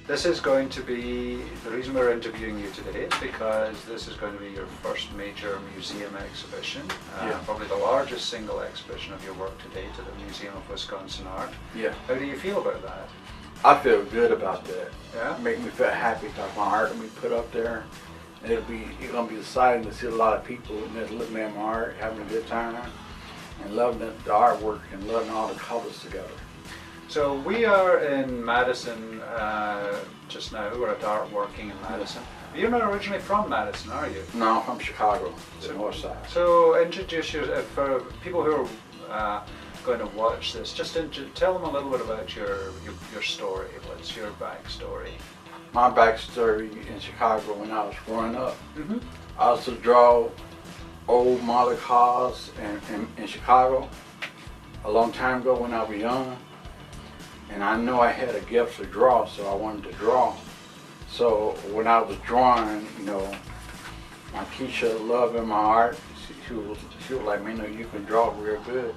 This is going to be, the reason we're interviewing you today is because this is going to be your first major museum exhibition, probably the largest single exhibition of your work to date at the Museum of Wisconsin Art. Yeah. How do you feel about that? I feel good about that. Yeah? It makes me feel happy because my art will be put up there. And it's gonna be exciting to see a lot of people that's looking at my art, having a good time, and loving the artwork and loving all the colors together. So we are in Madison just now. We're at Art Working in Madison. You're not originally from Madison, are you? No, I'm from Chicago, the north side. So introduce yourself, for people who are going to watch this, just tell them a little bit about your story. What's your backstory? My backstory in Chicago when I was growing up, I used to draw old model cars in Chicago a long time ago when I was young. And I know I had a gift to draw, so I wanted to draw. So when I was drawing, you know, my teacher loving my art. She was like, man, you can draw real good.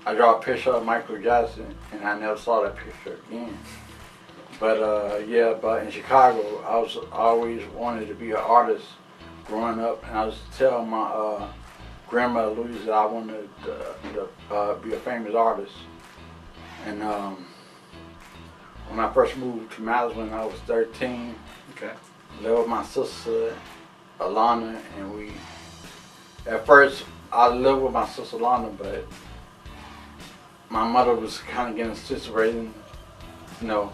I draw a picture of Michael Jackson, and I never saw that picture again. But yeah, but in Chicago, I always wanted to be an artist growing up, and I was telling my grandmother Louise that I wanted to be a famous artist. And when I first moved to Madison when I was 13, lived with my sister Alana, and at first I lived with my sister Alana, but my mother was kind of getting situated, you know,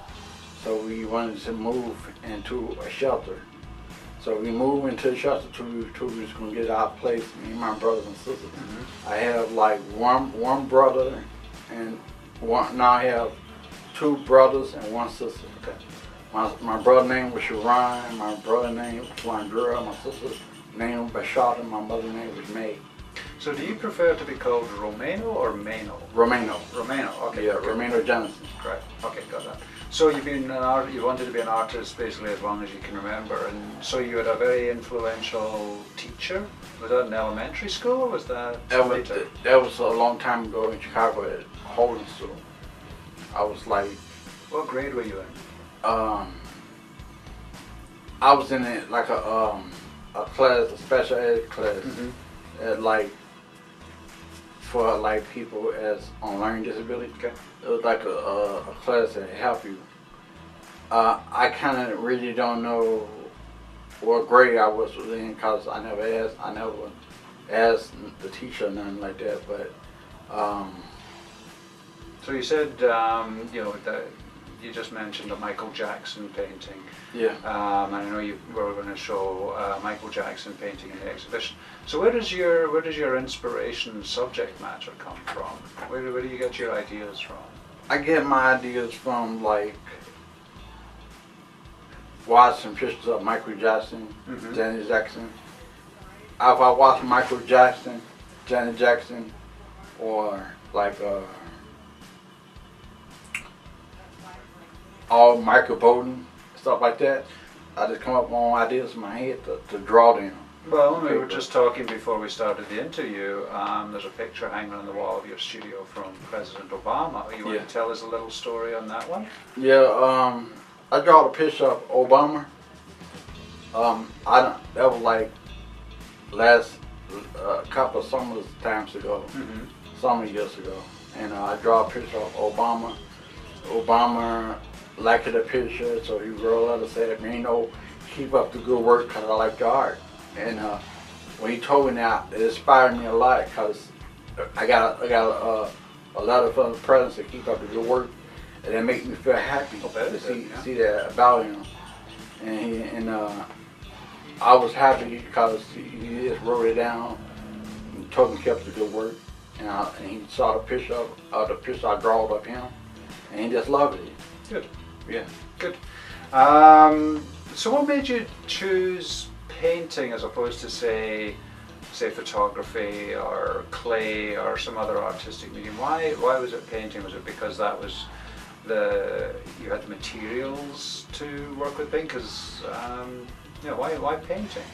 so we wanted to move into a shelter. So we moved into a shelter till we was going to get our place, me and my brothers and sisters. I have like one brother and now I have 2 brothers and 1 sister. My brother's name was Sharon, my brother's name was Landra, my sister's name was Bashad, and my mother's name was May. So do you prefer to be called Romano or Mano? Romano. Romano, okay. Yeah, Romano Johnson. Right, okay, got that. So you wanted to be an artist basically as long as you can remember, and so you had a very influential teacher. Was that in elementary school or was that later? That was a long time ago in Chicago at Holden School. I was like... What grade were you in? I was in like a class, a special ed class, at like for like people as on learning disability. It was like a class that help you. I kind of really don't know what grade I was in because I never asked the teacher or nothing like that. But so you said you know that you just mentioned a Michael Jackson painting. Yeah. And I know you were going to show Michael Jackson painting in the exhibition. So where does your inspiration subject matter come from? Where do you get your ideas from? I get my ideas from like watching pictures of Michael Jackson, Janet Jackson. If I watch Michael Jackson, Janet Jackson, or like all Michael Bowden, stuff like that, I just come up with my own ideas in my head to draw them. Well, we were just talking before we started the interview. There's a picture hanging on the wall of your studio from President Obama. You want to tell us a little story on that one? Yeah, I draw a picture of Obama. That was like last couple of summer years ago, and I draw a picture of Obama. Obama liked the picture, so he wrote a letter saying, "Man, you know, keep up the good work because I like your art." And when he told me that, it inspired me a lot because I got a letter from the president to keep up the good work, and it made me feel happy to see that about him. And I was happy because he just wrote it down and told me to keep up the good work, and he saw the picture of the picture I drawed of him, and he just loved it. Good. Yeah. Good. So what made you choose painting as opposed to say photography or clay or some other artistic medium? Why was it painting? Was it because that was you had the materials to work with paint? Because yeah, why painting?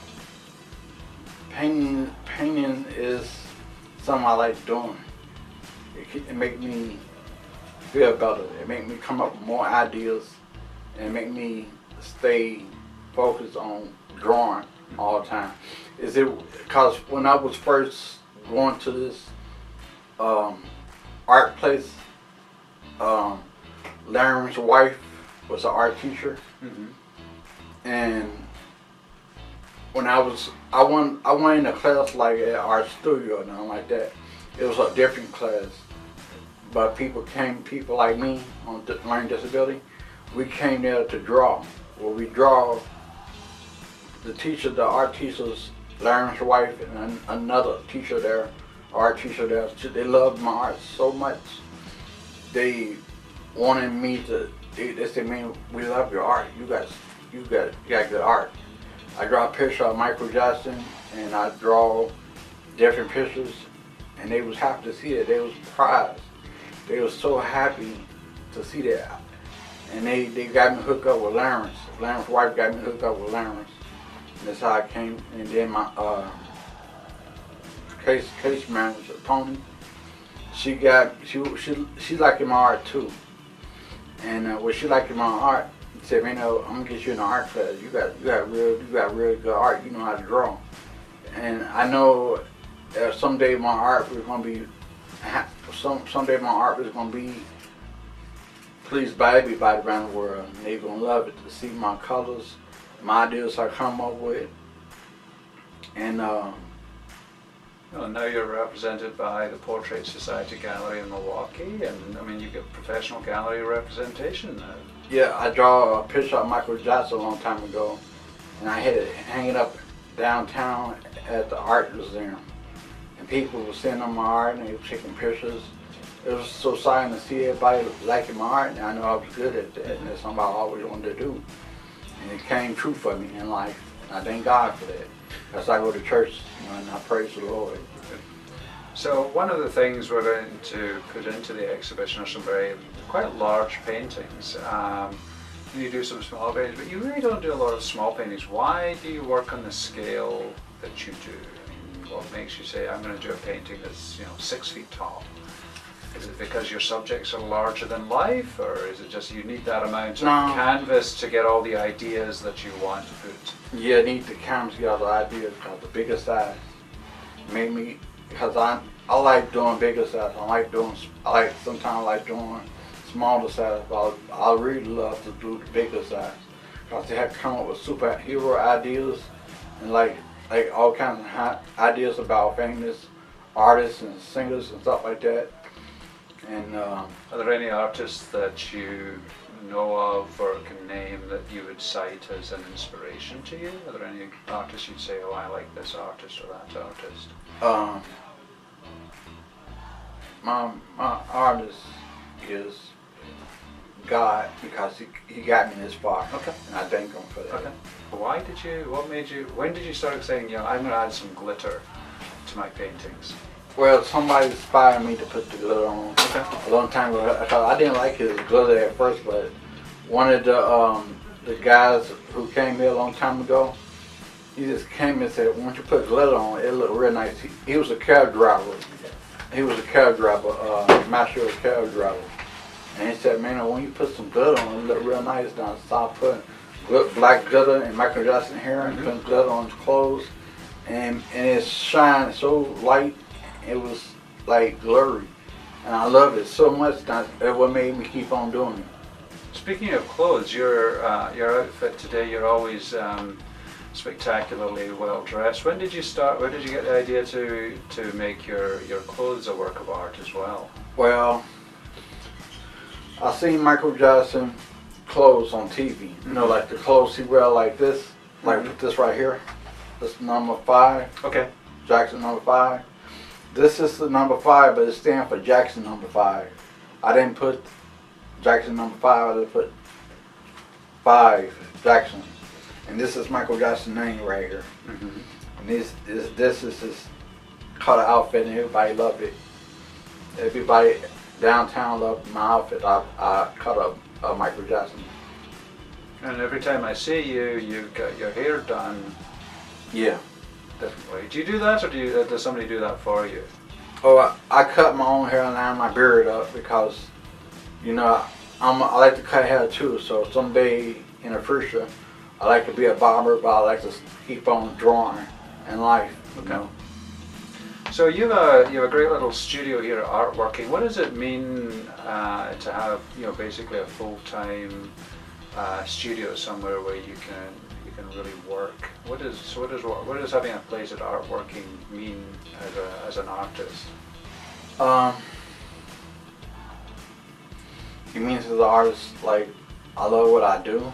Painting is something I like doing. It makes me feel better. It makes me come up with more ideas and make me stay focused on drawing all the time. Is it because when I was first going to this art place, Larry's wife was an art teacher, and when I went in a class like at art studio or nothing like that. It was a different class, but people like me on learning disability, we came there to draw. Well, we draw. The art teachers, Larry's wife and another teacher there, art teacher there, they loved my art so much. They wanted me to. They said, "Man, we love your art. You got good art." I draw a picture of Michael Johnson, and I draw different pictures, and they was happy to see it. They was surprised. They was so happy to see that, and they got me hooked up with Larry's. Larry's wife got me hooked up with Larry's. And that's how I came. And then my case manager Tony, she liked my art too. And when she liked my art, she said, "Man, I'm gonna get you in the art class. You got really good art. You know how to draw." And I know someday my art was gonna be pleased by everybody around the world. And they're gonna love it to see my colors, my ideas I come up with. And well, now you're represented by the Portrait Society Gallery in Milwaukee, and I mean you get professional gallery representation now. Yeah, I draw a picture of Michael Johnson a long time ago, and I had it hanging up downtown at the art museum. And people were sending them my art, and they were taking pictures. It was so exciting to see everybody liking my art, and I know I was good at that, and that's something I always wanted to do. And it came true for me in life, and I thank God for that. As I go to church, and I praise the Lord. So one of the things we're going to put into the exhibition are some quite large paintings. You do some small paintings, but you really don't do a lot of small paintings. Why do you work on the scale that you do? I mean, what makes you say, I'm going to do a painting that's 6 feet tall? Is it because your subjects are larger than life, or is it just you need that amount of canvas to get all the ideas that you want to put? Yeah, I need the canvas to get all the ideas, because the bigger size made me, because I like doing bigger size. Sometimes I like doing smaller size, but I really love to do the bigger size, because they have come up with superhero ideas and like all kinds of ideas about famous artists and singers and stuff like that. And are there any artists that you know of or can name that you would cite as an inspiration to you? Are there any artists you'd say, "Oh, I like this artist or that artist"? My artist is God, because he got me this far. Okay. And I thank him for that. Okay. When did you start saying, I'm going to add some glitter to my paintings? Well, somebody inspired me to put the glitter on. Okay. A long time ago. I didn't like his glitter at first, but one of the guys who came here a long time ago, he just came and said, "Why don't you put glitter on? It look real nice." He was a cab driver. Master cab driver. And he said, "Man, when you put some glitter on, it look real nice." Now I started putting black glitter in Michael Johnson hair and putting glitter on his clothes, and it shined so light. It was like glittery, and I love it so much. That's what made me keep on doing it. Speaking of clothes, your outfit today, you're always spectacularly well dressed. When did you start? Where did you get the idea to make your clothes a work of art as well? Well, I seen Michael Johnson clothes on TV. You know, like the clothes he wear like this, like this right here. This number 5. Okay. Jackson number 5. This is the number 5, but it stands for Jackson number 5. I didn't put Jackson number 5. I just put 5 Jackson. And this is Michael Jackson's name right here. And this is his color outfit, and everybody loved it. Everybody downtown loved my outfit. I cut up Michael Jackson. And every time I see you, you've got your hair done. Yeah. Different way. Do you do that, or does somebody do that for you? Oh, I cut my own hair and line my beard up, because, I like to cut hair too, so someday in the future, I like to be a barber, but I like to keep on drawing in life. You know? So you have a great little studio here at Artworking. What does it mean to have basically a full-time studio somewhere where you can really work? What does having a place at Artworking mean as an artist? It means as an artist, like, I love what I do,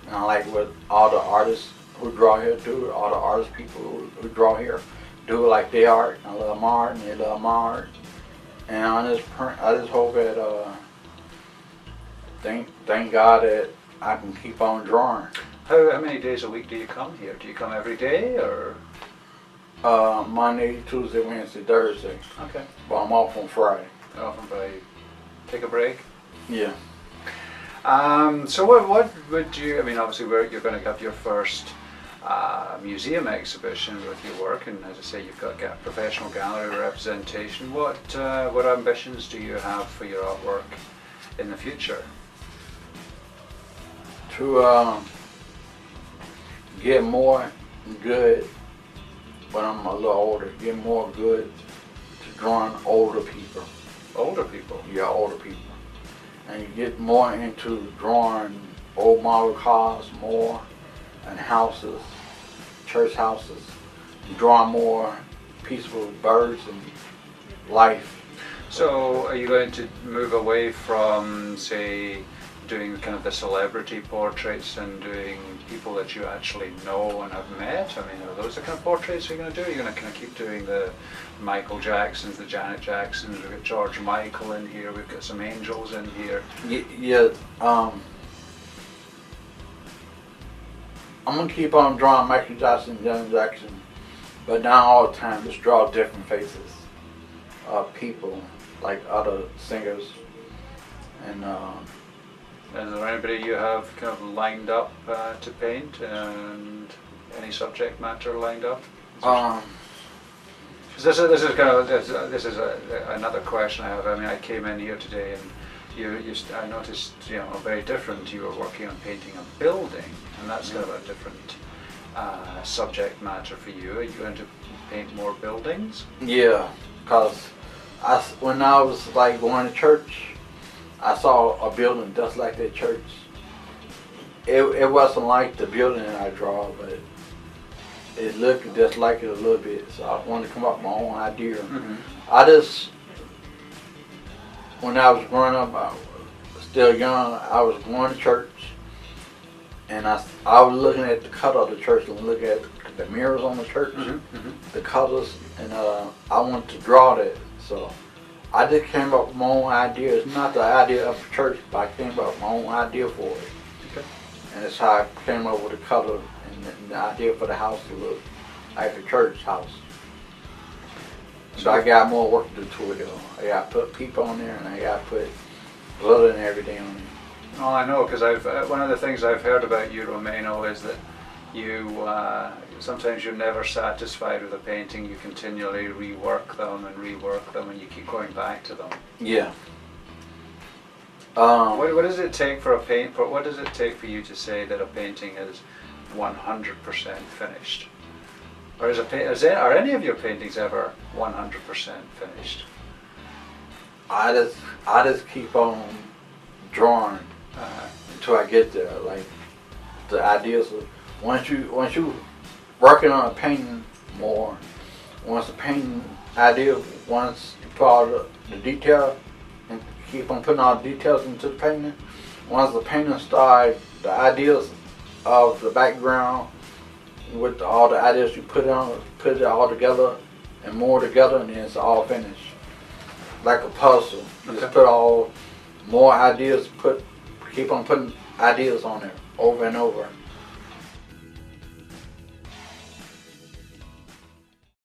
and I like what all the artists who draw here do, all the artist people who draw here do like their art. I love my art and they love my art, and I just hope that thank God that I can keep on drawing. How many days a week do you come here? Do you come every day or? Monday, Tuesday, Wednesday, Thursday. Okay. But I'm off on Friday. Off on Friday. Take a break? Yeah. So what would you, I mean, obviously you're going to have your first museum exhibition with your work, and as I say, you've got professional gallery representation. What ambitions do you have for your artwork in the future? To get more good when I'm a little older, get more good to drawing older people. Older people? Yeah, older people. And you get more into drawing old model cars more, and houses, church houses, and drawing more peaceful birds and life. So are you going to move away from, say, doing kind of the celebrity portraits and doing people that you actually know and have met? I mean, are those the kind of portraits you're going to do? Are you going to kind of keep doing the Michael Jacksons, the Janet Jacksons? We've got George Michael in here, we've got some angels in here. Yeah, I'm going to keep on drawing Michael Jackson, Janet Jackson, but not all the time, just draw different faces of people, like other singers. And is there anybody you have kind of lined up to paint, and any subject matter lined up? This is another question I have. I mean, I came in here today and I noticed very different. You were working on painting a building, and that's kind of a different subject matter for you. Are you going to paint more buildings? Yeah, because when I was like going to church, I saw a building just like that church. It wasn't like the building that I draw, but it looked just like it a little bit. So I wanted to come up with my own idea. Mm-hmm. When I was growing up, I was still young, I was going to church, and I was looking at the color of the church and looking at the mirrors on the church, the colors, and I wanted to draw that. So I just came up with my own idea. It's not the idea of the church, but I came up with my own idea for it. Okay. And that's how I came up with the color and the idea for the house to look like a church house. So I got more work to do to it though. I got to put people on there, and I got to put glitter and everything on there. Oh, I know, because one of the things I've heard about you, Romano, is that you sometimes you're never satisfied with a painting. You continually rework them, and you keep going back to them. Yeah. What does it take for what does it take for you to say that a painting is 100% finished? Or are any of your paintings ever 100% finished? I just keep on drawing until I get there. Like the ideas of once you working on a painting more, once the painting idea, once you put all the detail and keep on putting all the details into the painting, once the painting starts, the ideas of the background with all the ideas you put it all together and more together, and then it's all finished. Like a puzzle. You just put all more ideas, keep on putting ideas on there over and over.